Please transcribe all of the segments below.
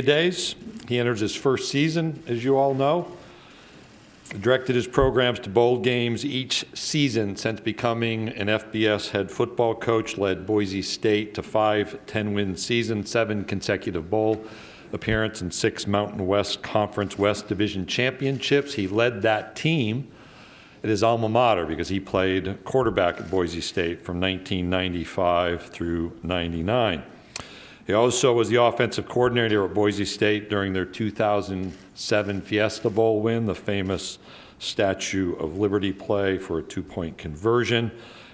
Days. He enters his first season, as you all know. Directed his programs to bowl games each season since becoming an FBS head football coach, led Boise State to 5 10-win seasons, 7 consecutive bowl appearances, and 6 Mountain West Conference West Division championships. He led that team at his alma mater because he played quarterback at Boise State from 1995 through 99. He also was the offensive coordinator at Boise State during their 2007 Fiesta Bowl win, the famous Statue of Liberty play for a 2-point conversion.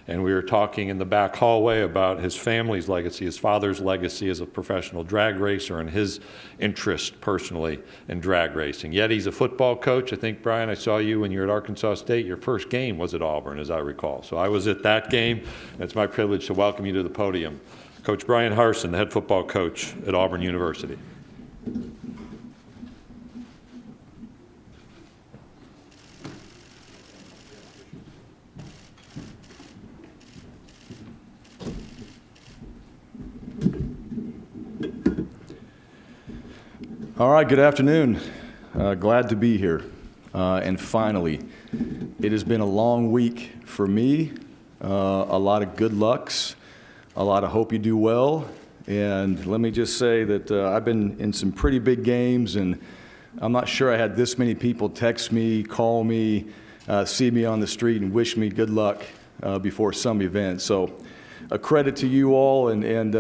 And we were talking in the back hallway about his family's legacy, his father's legacy as a professional drag racer, and his interest personally in drag racing. Yet he's a football coach. I think, Bryan, I saw you when you were at Arkansas State. Your first game was at Auburn, as I recall. So I was at that game, and it's my privilege to welcome you to the podium. Coach Bryan Harsin, the head football coach at Auburn University. All right, good afternoon. Glad to be here. And finally, it has been a long week for me, a lot of good lucks, a lot of hope you do well. And let me just say that I've been in some pretty big games, and I'm not sure I had this many people text me, call me, see me on the street, and wish me good luck before some event. So a credit to you all, and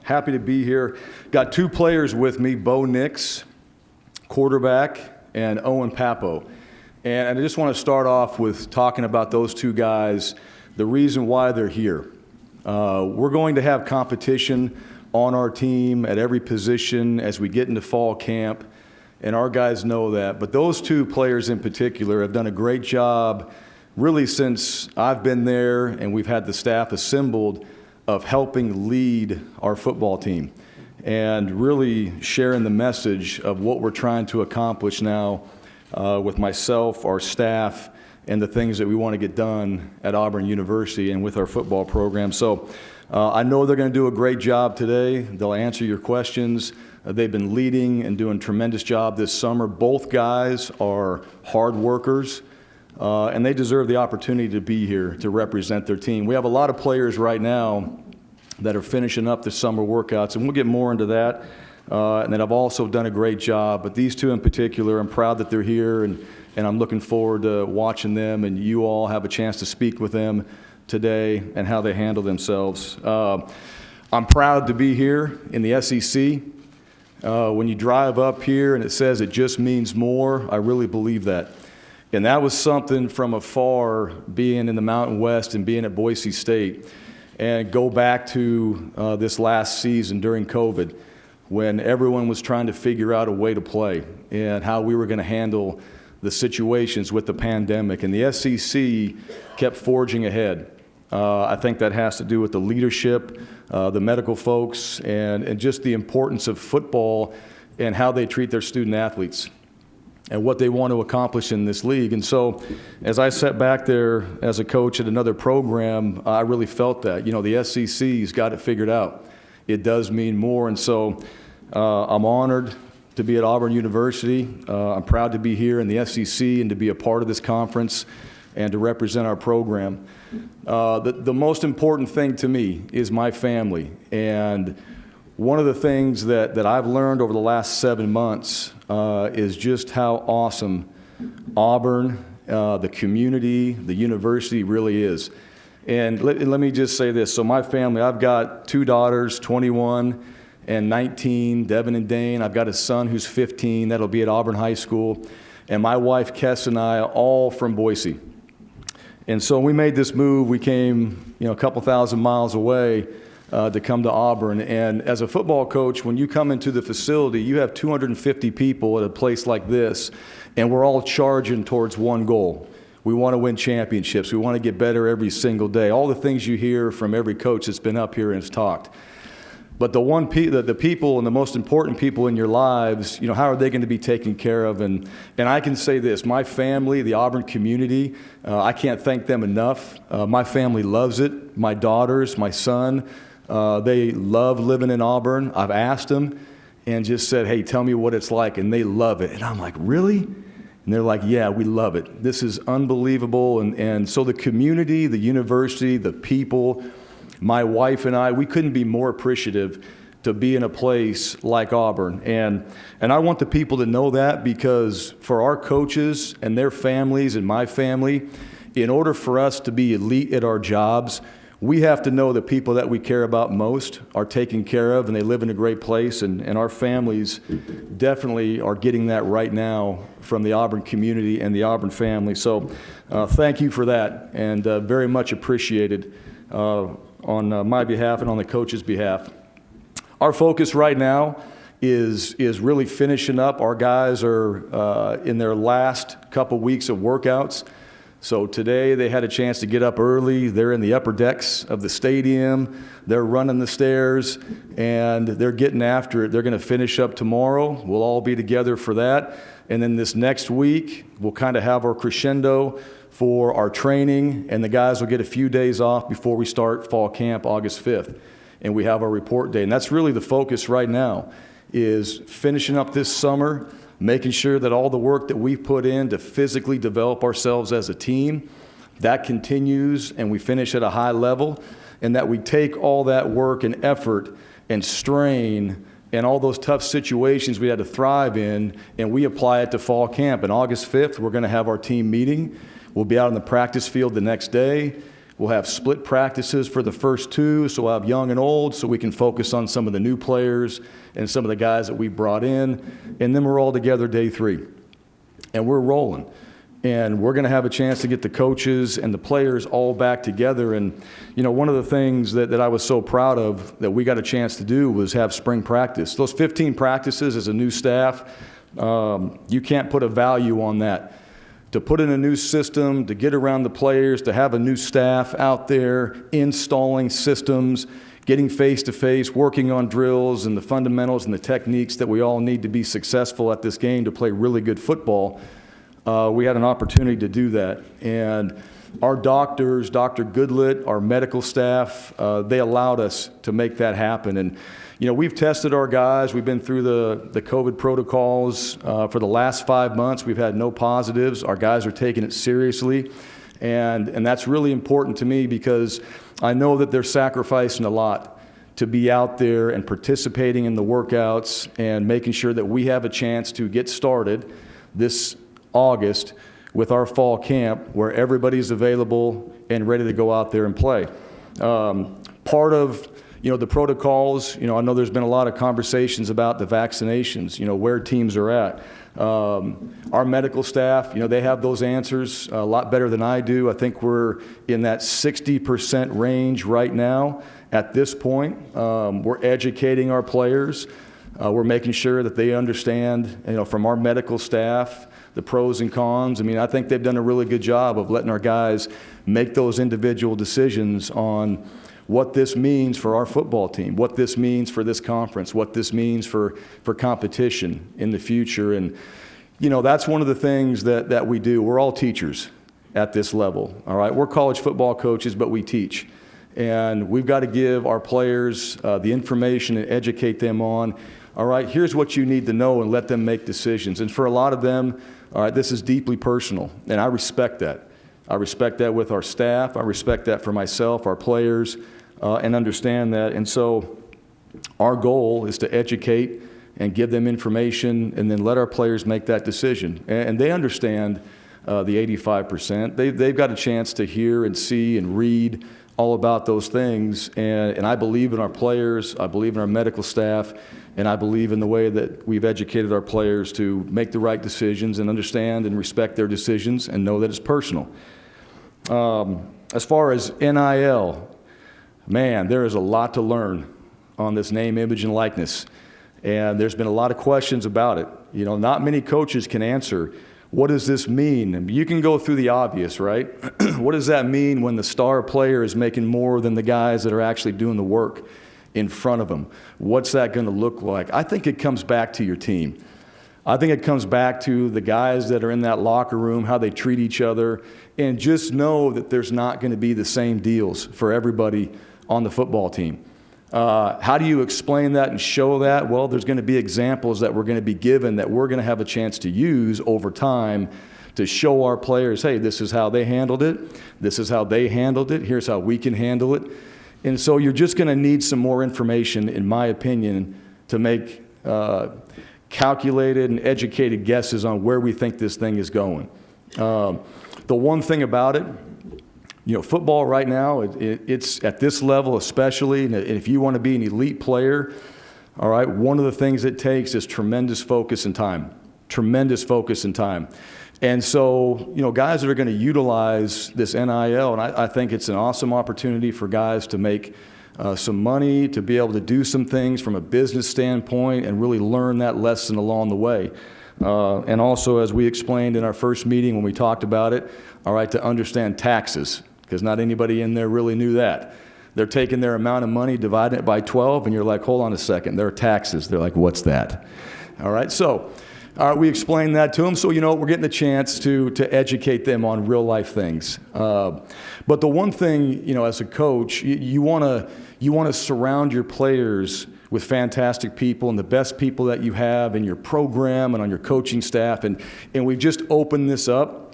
happy to be here. Got 2 players with me, Bo Nix, quarterback, and Owen Papo. And I just want to start off with talking about those 2 guys, the reason why they're here. We're going to have competition on our team at every position as we get into fall camp, and our guys know that. But those 2 players in particular have done a great job really since I've been there and we've had the staff assembled of helping lead our football team and really sharing the message of what we're trying to accomplish now with myself, our staff, and the things that we want to get done at Auburn University and with our football program. So I know they're going to do a great job today. They'll answer your questions. They've been leading and doing a tremendous job this summer. Both guys are hard workers, and they deserve the opportunity to be here to represent their team. We have a lot of players right now that are finishing up the summer workouts, and we'll get more into that, and that have also done a great job. But these 2 in particular, I'm proud that they're here, and I'm looking forward to watching them, and you all have a chance to speak with them today and how they handle themselves. I'm proud to be here in the SEC. When you drive up here and it says it just means more, I really believe that. And that was something from afar, being in the Mountain West and being at Boise State. And go back to this last season during COVID, when everyone was trying to figure out a way to play and how we were going to handle the situations with the pandemic. And the SEC kept forging ahead. I think that has to do with the leadership, the medical folks, and just the importance of football and how they treat their student athletes and what they want to accomplish in this league. And so as I sat back there as a coach at another program, I really felt that. You know, the SEC's got it figured out. It does mean more. And so I'm honored to be at Auburn University. I'm proud to be here in the SEC and to be a part of this conference and to represent our program. The most important thing to me is my family. And one of the things that I've learned over the last 7 months is just how awesome Auburn, the community, the university really is. And let me just say this. So my family, I've got 2 daughters, 21 and 19, Devin and Dane. I've got a son who's 15. That'll be at Auburn High School. And my wife, Kess, and I are all from Boise. And so when we made this move, we came, a couple thousand miles away to come to Auburn. And as a football coach, when you come into the facility, you have 250 people at a place like this, and we're all charging towards one goal. We want to win championships. We want to get better every single day. All the things you hear from every coach that's been up here and has talked. But the people and the most important people in your lives, how are they going to be taken care of? And I can say this, my family, the Auburn community, I can't thank them enough. My family loves it. My daughters, my son, they love living in Auburn. I've asked them, and just said, hey, tell me what it's like, and they love it. And I'm like, really? And they're like, yeah, we love it. This is unbelievable. And so the community, the university, the people, my wife and I, we couldn't be more appreciative to be in a place like Auburn. And I want the people to know that, because for our coaches and their families and my family, in order for us to be elite at our jobs, we have to know the people that we care about most are taken care of and they live in a great place, and our families definitely are getting that right now from the Auburn community and the Auburn family. So thank you for that, and very much appreciated on my behalf and on the coach's behalf. Our focus right now is really finishing up. Our guys are in their last couple weeks of workouts. So today they had a chance to get up early. They're in the upper decks of the stadium. They're running the stairs, and they're getting after it. They're going to finish up tomorrow. We'll all be together for that. And then this next week, we'll kind of have our crescendo for our training, and the guys will get a few days off before we start fall camp August 5th. And we have our report day. And that's really the focus right now, is finishing up this summer, making sure that all the work that we've put in to physically develop ourselves as a team, that continues and we finish at a high level, and that we take all that work and effort and strain and all those tough situations we had to thrive in, and we apply it to fall camp. And August 5th, we're going to have our team meeting. We'll be out on the practice field the next day. We'll have split practices for the first two, so we'll have young and old, so we can focus on some of the new players and some of the guys that we brought in. And then we're all together day 3. And we're rolling. And we're going to have a chance to get the coaches and the players all back together. And, you know, one of the things that I was so proud of that we got a chance to do was have spring practice. Those 15 practices as a new staff, you can't put a value on that. To put in a new system, to get around the players, to have a new staff out there installing systems, getting face-to-face, working on drills and the fundamentals and the techniques that we all need to be successful at this game to play really good football, we had an opportunity to do that. And our doctors, Dr. Goodlett, our medical staff, they allowed us to make that happen. And you know, we've tested our guys. We've been through the COVID protocols for the last 5 months. We've had no positives. Our guys are taking it seriously. And that's really important to me, because I know that they're sacrificing a lot to be out there and participating in the workouts and making sure that we have a chance to get started this August with our fall camp, where everybody's available and ready to go out there and play. Part of the protocols, I know there's been a lot of conversations about the vaccinations, where teams are at. Our medical staff, they have those answers a lot better than I do. I think we're in that 60% range right now at this point. We're educating our players. We're making sure that they understand, from our medical staff, the pros and cons. I think they've done a really good job of letting our guys make those individual decisions on what this means for our football team, what this means for this conference, what this means for competition in the future. And, that's one of the things that we do. We're all teachers at this level, all right? We're college football coaches, but we teach. And we've got to give our players the information and educate them on, all right, here's what you need to know, and let them make decisions. And for a lot of them, all right, this is deeply personal, and I respect that. I respect that with our staff. I respect that for myself, our players, and understand that. And so our goal is to educate and give them information, and then let our players make that decision. And they understand the 85%. They've got a chance to hear and see and read all about those things. And I believe in our players. I believe in our medical staff. And I believe in the way that we've educated our players to make the right decisions and understand and respect their decisions and know that it's personal. As far as NIL, man, there is a lot to learn on this name, image, and likeness. And there's been a lot of questions about it. Not many coaches can answer, what does this mean? You can go through the obvious, right? What does that mean when the star player is making more than the guys that are actually doing the work in front of them? What's that going to look like? I think it comes back to your team. I think it comes back to the guys that are in that locker room, how they treat each other, and just know that there's not going to be the same deals for everybody on the football team. How do you explain that and show that? Well, there's going to be examples that we're going to be given that we're going to have a chance to use over time to show our players, hey, this is how they handled it. This is how they handled it. Here's how we can handle it. And so you're just going to need some more information, in my opinion, to make calculated and educated guesses on where we think this thing is going. The one thing about it, football right now, it's at this level especially, and if you want to be an elite player, all right, one of the things it takes is tremendous focus and time. Tremendous focus and time. And so, guys that are going to utilize this NIL, and I think it's an awesome opportunity for guys to make some money, to be able to do some things from a business standpoint and really learn that lesson along the way. And also, as we explained in our first meeting when we talked about it, all right, to understand taxes, because not anybody in there really knew that. They're taking their amount of money, dividing it by 12, and you're like, hold on a second, there are taxes. They're like, what's that? All right, so we explained that to them, so we're getting the chance to educate them on real life things. But the one thing, as a coach, you want to surround your players with fantastic people and the best people that you have in your program and on your coaching staff, and we've just opened this up.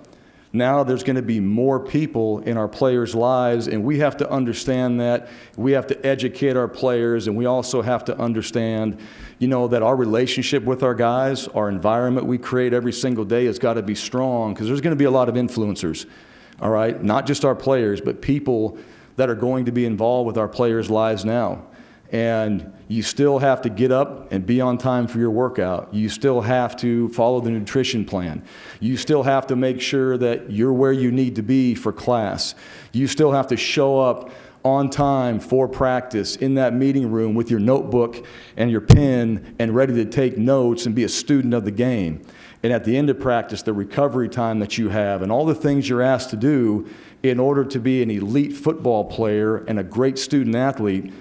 Now there's going to be more people in our players' lives, and we have to understand that. We have to educate our players, and we also have to understand, that our relationship with our guys, our environment we create every single day has got to be strong, because there's going to be a lot of influencers, all right? Not just our players, but people that are going to be involved with our players' lives now. And you still have to get up and be on time for your workout. You still have to follow the nutrition plan. You still have to make sure that you're where you need to be for class. You still have to show up on time for practice in that meeting room with your notebook and your pen and ready to take notes and be a student of the game. And at the end of practice, the recovery time that you have and all the things you're asked to do in order to be an elite football player and a great student athlete,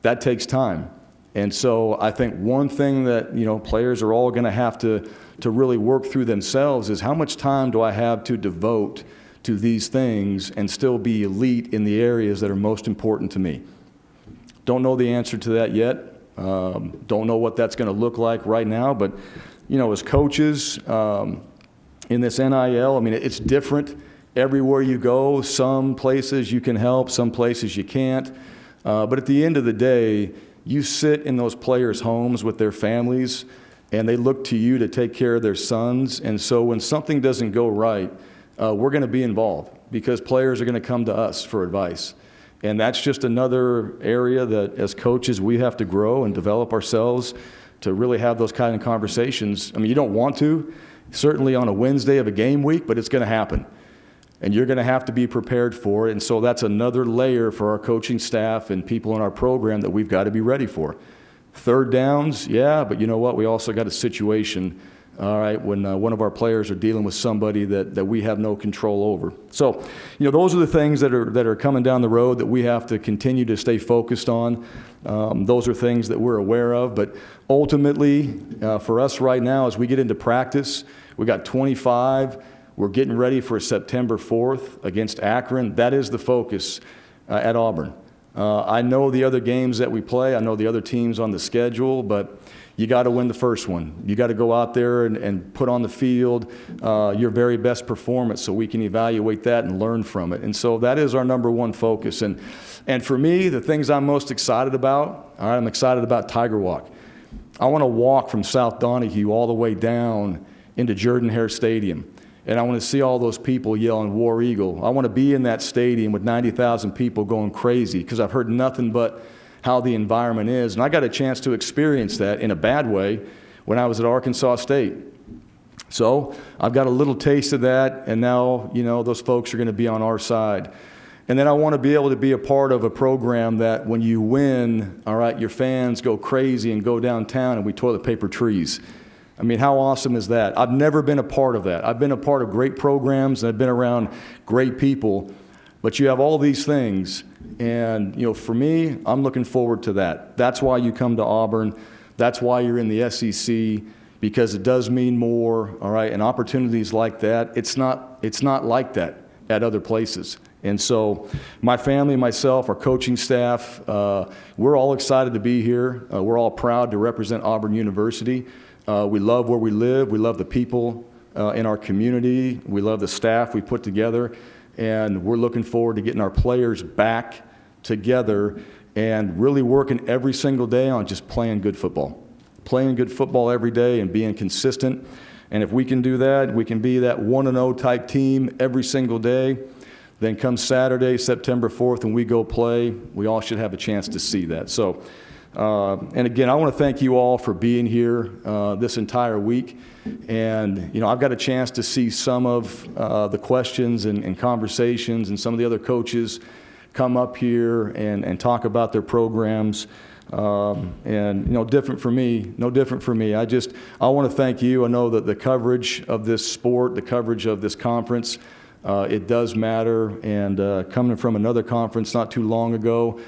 that takes time. And so I think one thing that, players are all going to have to really work through themselves is how much time do I have to devote to these things and still be elite in the areas that are most important to me. Don't know the answer to that yet. Don't know what that's going to look like right now. But, as coaches in this NIL, it's different everywhere you go. Some places you can help, some places you can't. But at the end of the day, you sit in those players' homes with their families, and they look to you to take care of their sons. And so when something doesn't go right, we're going to be involved because players are going to come to us for advice. And that's just another area that, as coaches, we have to grow and develop ourselves to really have those kind of conversations. You don't want to, certainly on a Wednesday of a game week, but it's going to happen. And you're going to have to be prepared for it. And so that's another layer for our coaching staff and people in our program that we've got to be ready for. Third downs, yeah, but you know what? We also got a situation, all right, when one of our players are dealing with somebody that we have no control over. So, those are the things that are coming down the road that we have to continue to stay focused on. Those are things that we're aware of. But ultimately, for us right now, as we get into practice, we got 25. We're getting ready for September 4th against Akron. That is the focus at Auburn. I know the other games that we play. I know the other teams on the schedule, but you got to win the first one. You got to go out there and put on the field your very best performance so we can evaluate that and learn from it. And so that is our number one focus. And for me, the things I'm most excited about, all right, I'm excited about Tiger Walk. I want to walk from South Donahue all the way down into Jordan-Hare Stadium. And I want to see all those people yelling War Eagle. I want to be in that stadium with 90,000 people going crazy because I've heard nothing but how the environment is. And I got a chance to experience that in a bad way when I was at Arkansas State. So I've got a little taste of that, and now, those folks are going to be on our side. And then I want to be able to be a part of a program that when you win, all right, your fans go crazy and go downtown and we toilet paper trees. How awesome is that? I've never been a part of that. I've been a part of great programs and I've been around great people, but you have all these things. And, for me, I'm looking forward to that. That's why you come to Auburn. That's why you're in the SEC, because it does mean more, all right? And opportunities like that, it's not like that at other places. And so my family, myself, our coaching staff, we're all excited to be here. We're all proud to represent Auburn University. We love where we live. We love the people in our community. We love the staff we put together. And we're looking forward to getting our players back together and really working every single day on just playing good football. Playing good football every day and being consistent. And if we can do that, we can be that 1-0 type team every single day. Then come Saturday, September 4th, when we go play, we all should have a chance to see that. So, and again, I want to thank you all for being here this entire week. And, you know, I've got a chance to see some of the questions and conversations and some of the other coaches come up here and talk about their programs. And, you know, different for me, no different for me. I want to thank you. I know that the coverage of this sport, the coverage of this conference, it does matter, and coming from another conference not too long ago,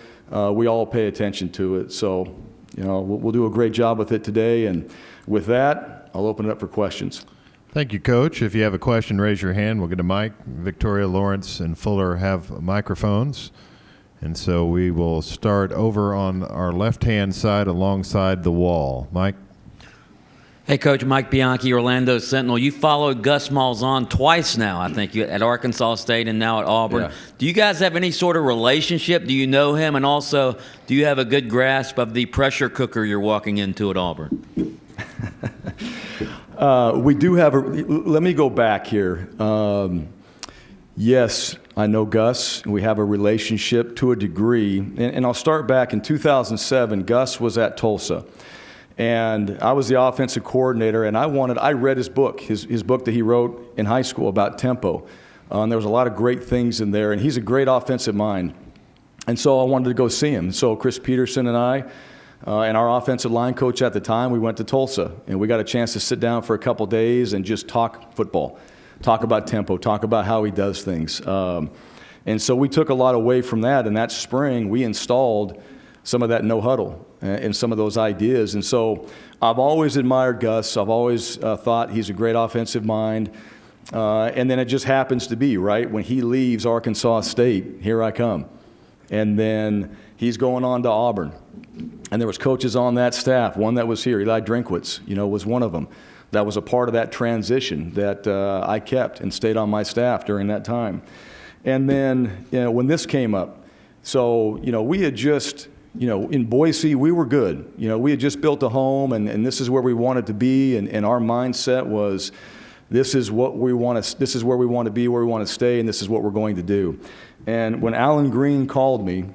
we all pay attention to it. So, you know, we'll do a great job with it today, and with that, I'll open it up for questions. Thank you, Coach. If you have a question, raise your hand. We'll get a mic. Victoria, Lawrence, and Fuller have microphones. And so we will start over on our left-hand side alongside the wall. Mike? Hey, Coach. Mike Bianchi, Orlando Sentinel. You followed Gus Malzahn twice now, I think, at Arkansas State and now at Auburn. Yeah. Do you guys have any sort of relationship? Do you know him? And also, do you have a good grasp of the pressure cooker you're walking into at Auburn? We do have let me go back here. Yes, I know Gus. We have a relationship to a degree. And I'll start back in 2007. Gus was at Tulsa. And I was the offensive coordinator, and I read his book that he wrote in high school about tempo. And there was a lot of great things in there, and he's a great offensive mind. And so I wanted to go see him. So Chris Peterson and I, and our offensive line coach at the time, we went to Tulsa, and we got a chance to sit down for a couple days and just talk football, talk about tempo, talk about how he does things. And so we took a lot away from that, and that spring we installed some of that no huddle and some of those ideas. And so I've always admired Gus. I've always thought he's a great offensive mind. And then it just happens to be, right, when he leaves Arkansas State, here I come. And then he's going on to Auburn. And there was coaches on that staff, one that was here, Eli Drinkwitz, you know, was one of them. That was a part of that transition that I kept and stayed on my staff during that time. And then, you know, when this came up, so, you know, we had just, you know, in Boise, we were good. You know, we had just built a home, and this is where we wanted to be, and our mindset was, this is what we want to, this is where we want to be, where we want to stay, and this is what we're going to do. And when Alan Green called me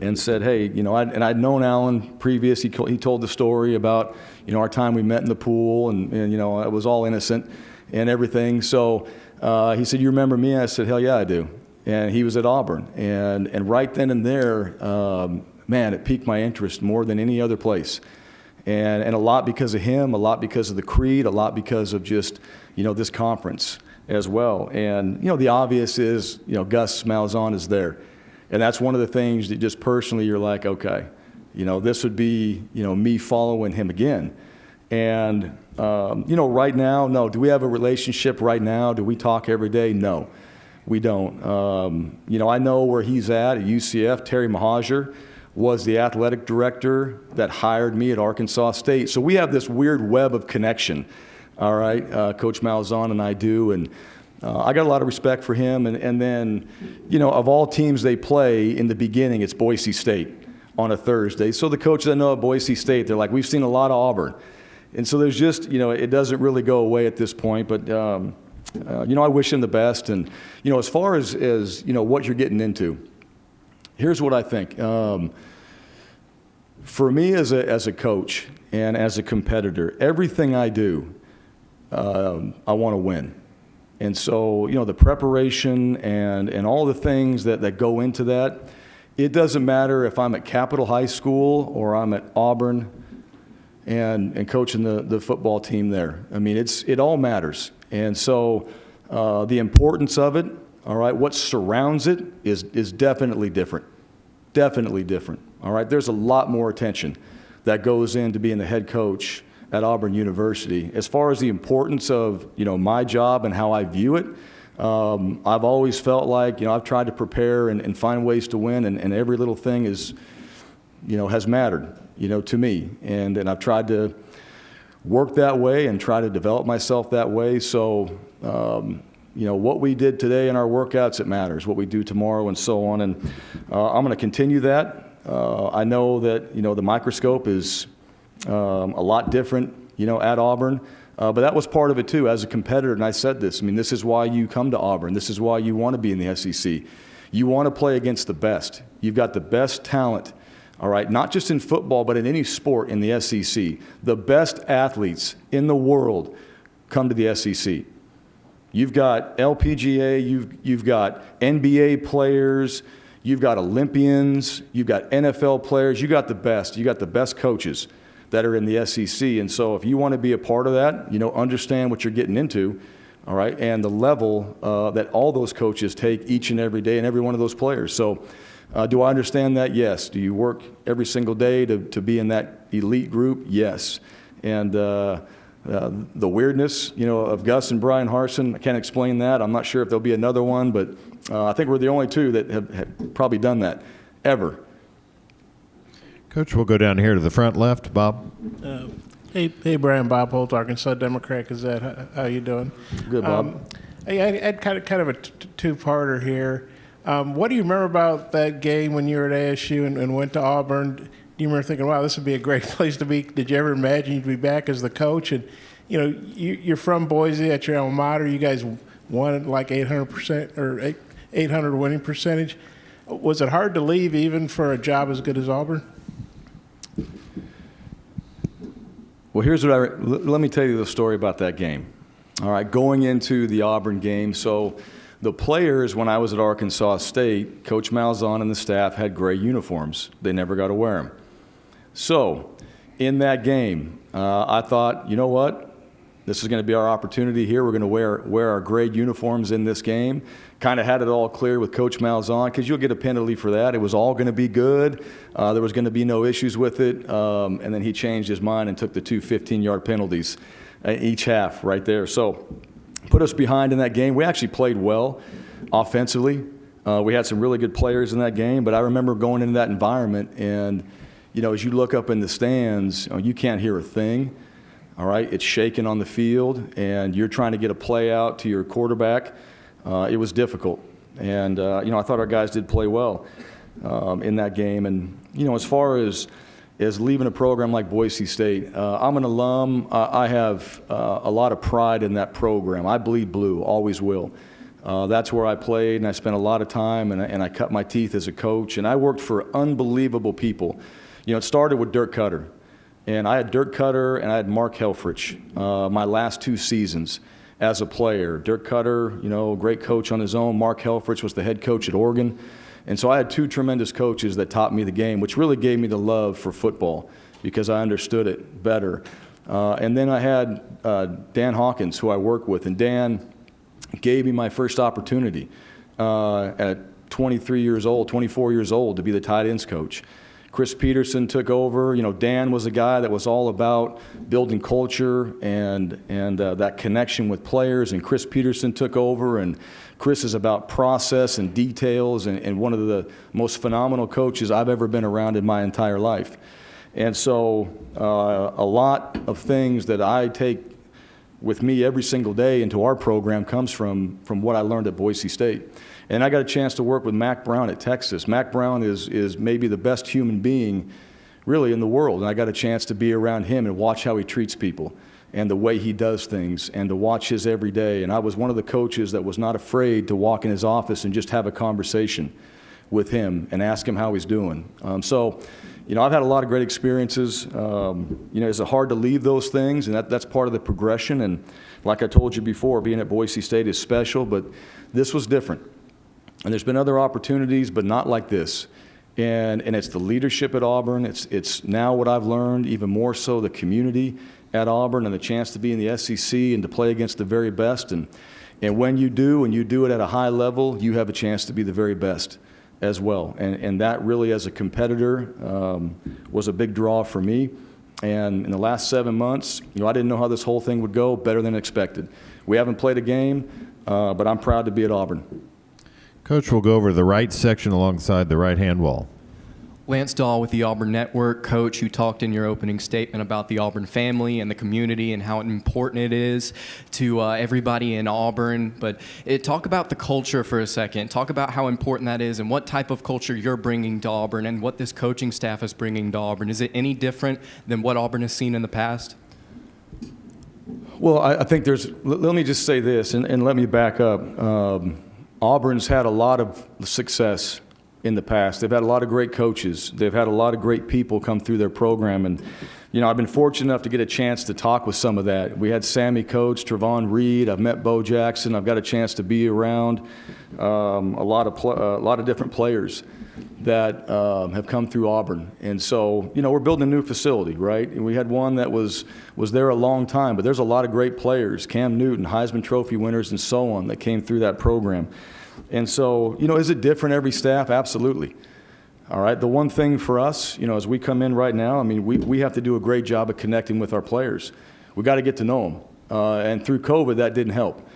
and said, hey, you know, I'd known Alan previous. He told the story about, you know, our time we met in the pool, and you know, it was all innocent and everything. So he said, you remember me? I said, hell yeah, I do. And he was at Auburn, and right then and there, man, it piqued my interest more than any other place. And a lot because of him, a lot because of the creed, a lot because of just, you know, this conference as well. And, you know, the obvious is, you know, Gus Malzahn is there. And that's one of the things that just personally you're like, okay, you know, this would be, you know, me following him again. And, you know, right now, no. Do we have a relationship right now? Do we talk every day? No, we don't. You know, I know where he's at UCF. Terry Mahajer was the athletic director that hired me at Arkansas State. So we have this weird web of connection, all right, Coach Malzahn and I do. And I got a lot of respect for him. And then, you know, of all teams they play in the beginning, it's Boise State on a Thursday. So the coaches that know at Boise State, they're like, we've seen a lot of Auburn. And so there's just, you know, it doesn't really go away at this point. But, you know, I wish him the best. And, you know, as far as you know, what you're getting into, here's what I think. For me as a coach and as a competitor, everything I do, I want to win. And so, you know, the preparation and all the things that go into that, it doesn't matter if I'm at Capitol High School or I'm at Auburn and coaching the football team there. I mean, it all matters. And so the importance of it, all right, what surrounds it is definitely different. Definitely different. All right, there's a lot more attention that goes into being the head coach at Auburn University. As far as the importance of, you know, my job and how I view it, I've always felt like, I've tried to prepare and find ways to win, and every little thing is, has mattered, to me. And I've tried to work that way and try to develop myself that way. So, what we did today in our workouts, it matters. What we do tomorrow and so on. And I'm going to continue that. I know that, the microscope is a lot different, at Auburn. But that was part of it, too, as a competitor. And I said this. This is why you come to Auburn. This is why you want to be in the SEC. You want to play against the best. You've got the best talent, all right, not just in football, but in any sport in the SEC. The best athletes in the world come to the SEC. You've got LPGA, you've got NBA players, you've got Olympians, you've got NFL players, you got the best. You got the best coaches that are in the SEC. And so if you want to be a part of that, understand what you're getting into, all right, and the level that all those coaches take each and every day and every one of those players. So do I understand that? Yes. Do you work every single day to be in that elite group? Yes. And the weirdness, of Gus and Bryan Harsin, I can't explain that. I'm not sure if there'll be another one, but I think we're the only two that have probably done that ever. Coach, we'll go down here to the front left. Bob. Hey, Brian. Bob Holt, Arkansas Democrat Gazette. How you doing? Good, Bob. I had kind of a two-parter here. What do you remember about that game when you were at ASU and went to Auburn? Do you remember thinking, wow, this would be a great place to be? Did you ever imagine you'd be back as the coach? And, you're from Boise at your alma mater. You guys won like 800% or 800 winning percentage. Was it hard to leave even for a job as good as Auburn? Well, here's what let me tell you the story about that game. All right, going into the Auburn game, so the players, when I was at Arkansas State, Coach Malzahn and the staff had gray uniforms. They never got to wear them. So in that game, I thought, you know what? This is going to be our opportunity here. We're going to wear our gray uniforms in this game. Kind of had it all clear with Coach Malzahn because you'll get a penalty for that. It was all going to be good. There was going to be no issues with it. And then he changed his mind and took the two 15-yard penalties each half right there. So put us behind in that game. We actually played well offensively. We had some really good players in that game. But I remember going into that environment and, as you look up in the stands, you can't hear a thing. All right, it's shaking on the field, and you're trying to get a play out to your quarterback. It was difficult, and I thought our guys did play well in that game. And as far as leaving a program like Boise State, I'm an alum. I have a lot of pride in that program. I bleed blue, always will. That's where I played, and I spent a lot of time, and I cut my teeth as a coach. And I worked for unbelievable people. It started with Dirk Cutter. And I had Dirk Cutter and I had Mark Helfrich my last two seasons as a player. Dirk Cutter, great coach on his own. Mark Helfrich was the head coach at Oregon. And so I had two tremendous coaches that taught me the game, which really gave me the love for football because I understood it better. And then I had Dan Hawkins, who I work with. And Dan gave me my first opportunity at 23 years old, 24 years old to be the tight ends coach. Chris Peterson took over. Dan was a guy that was all about building culture and that connection with players, and Chris Peterson took over, and Chris is about process and details and one of the most phenomenal coaches I've ever been around in my entire life. And so a lot of things that I take with me every single day into our program comes from what I learned at Boise State. And I got a chance to work with Mack Brown at Texas. Mack Brown is maybe the best human being really in the world. And I got a chance to be around him and watch how he treats people and the way he does things and to watch his every day. And I was one of the coaches that was not afraid to walk in his office and just have a conversation with him and ask him how he's doing. So I've had a lot of great experiences. Is it hard to leave those things? And that's part of the progression. And like I told you before, being at Boise State is special, but this was different. And there's been other opportunities, but not like this. And it's the leadership at Auburn. It's now what I've learned, even more so the community at Auburn and the chance to be in the SEC and to play against the very best. And when you do, and you do it at a high level, you have a chance to be the very best as well. And that really, as a competitor, was a big draw for me. And in the last 7 months, I didn't know how this whole thing would go, better than expected. We haven't played a game. but I'm proud to be at Auburn. Coach, we'll go over the right section alongside the right-hand wall. Lance Dahl with the Auburn Network. Coach, you talked in your opening statement about the Auburn family and the community and how important it is to everybody in Auburn. But talk about the culture for a second. Talk about how important that is and what type of culture you're bringing to Auburn and what this coaching staff is bringing to Auburn. Is it any different than what Auburn has seen in the past? Well, I think let me just say this, and let me back up. Auburn's had a lot of success in the past. They've had a lot of great coaches. They've had a lot of great people come through their program. And, I've been fortunate enough to get a chance to talk with some of that. We had Sammy Coates, Trevon Reed. I've met Bo Jackson. I've got a chance to be around a lot of different players that have come through Auburn. And so, we're building a new facility, right? And we had one that was there a long time, but there's a lot of great players, Cam Newton, Heisman Trophy winners, and so on, that came through that program. And so, is it different every staff? Absolutely. All right. The one thing for us, as we come in right now, we have to do a great job of connecting with our players. We got to get to know them. And through COVID, that didn't help,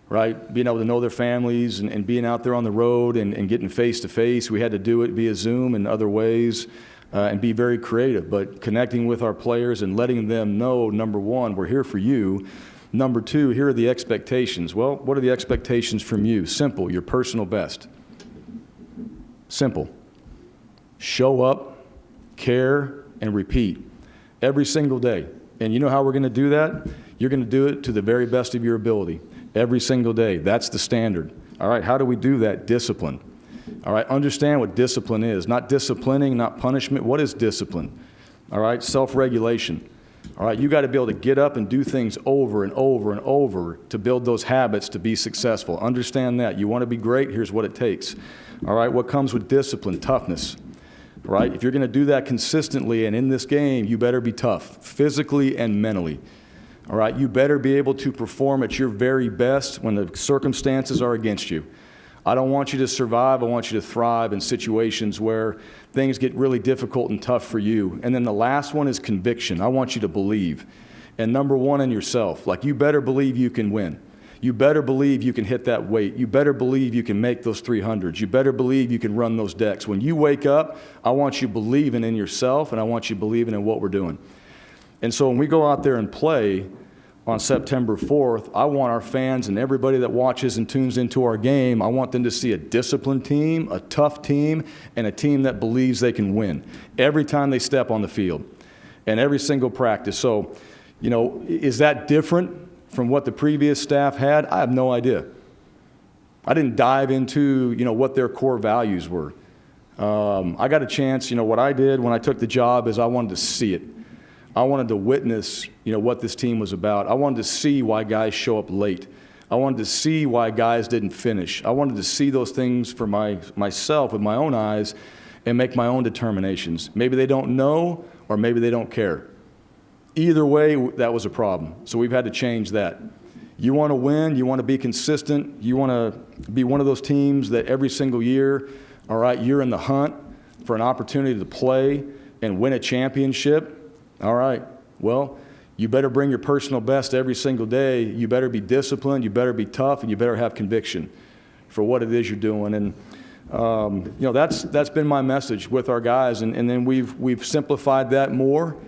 right? Being able to know their families and being out there on the road and getting face-to-face. We had to do it via Zoom and other ways and be very creative. But connecting with our players and letting them know, number one, we're here for you. Number two, here are the expectations. Well, what are the expectations from you? Simple, your personal best. Simple. Show up, care, and repeat every single day. And you know how we're going to do that? You're going to do it to the very best of your ability every single day. That's the standard. All right, how do we do that? Discipline. All right, understand what discipline is. Not disciplining, not punishment. What is discipline? All right, self-regulation. All right, you got to be able to get up and do things over and over and over to build those habits to be successful. Understand that. You want to be great, here's what it takes. All right, what comes with discipline? Toughness. All right, if you're going to do that consistently and in this game, you better be tough, physically and mentally. All right, you better be able to perform at your very best when the circumstances are against you. I don't want you to survive. I want you to thrive in situations where things get really difficult and tough for you. And then the last one is conviction. I want you to believe. And number one, in yourself. Like, you better believe you can win. You better believe you can hit that weight. You better believe you can make those 300s. You better believe you can run those decks. When you wake up, I want you believing in yourself, and I want you believing in what we're doing. And so when we go out there and play on September 4th, I want our fans and everybody that watches and tunes into our game, I want them to see a disciplined team, a tough team, and a team that believes they can win every time they step on the field and every single practice. So, is that different from what the previous staff had? I have no idea. I didn't dive into, what their core values were. I got a chance, what I did when I took the job is I wanted to see it. I wanted to witness, what this team was about. I wanted to see why guys show up late. I wanted to see why guys didn't finish. I wanted to see those things for myself with my own eyes and make my own determinations. Maybe they don't know or maybe they don't care. Either way, that was a problem. So we've had to change that. You want to win, you want to be consistent, you want to be one of those teams that every single year, all right, you're in the hunt for an opportunity to play and win a championship. All right, well, you better bring your personal best every single day. You better be disciplined, you better be tough, and you better have conviction for what it is you're doing. And that's been my message with our guys. And then we've simplified that more.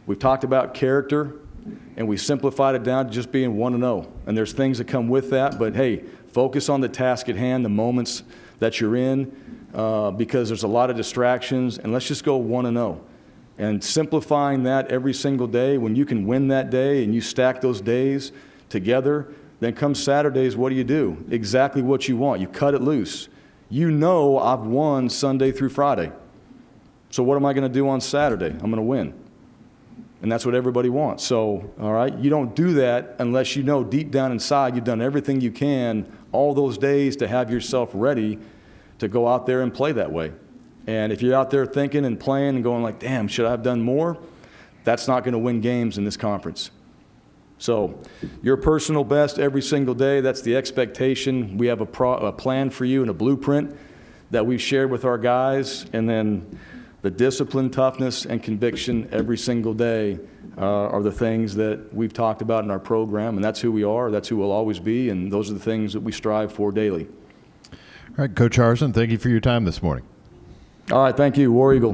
We've talked about character, and we simplified it down to just being 1-0. And there's things that come with that, but hey, focus on the task at hand, the moments that you're in, because there's a lot of distractions, and let's just go 1-0. And simplifying that every single day, when you can win that day and you stack those days together, then come Saturdays, what do? Exactly what you want. You cut it loose. I've won Sunday through Friday. So what am I going to do on Saturday? I'm going to win. And that's what everybody wants. So, all right, you don't do that unless you know deep down inside you've done everything you can all those days to have yourself ready to go out there and play that way. And if you're out there thinking and playing and going like, damn, should I have done more? That's not going to win games in this conference. So your personal best every single day, that's the expectation. We have a plan for you and a blueprint that we've shared with our guys. And then the discipline, toughness, and conviction every single day are the things that we've talked about in our program, and that's who we are, that's who we'll always be, and those are the things that we strive for daily. All right, Coach Harsin, thank you for your time this morning. All right, thank you. War Eagle.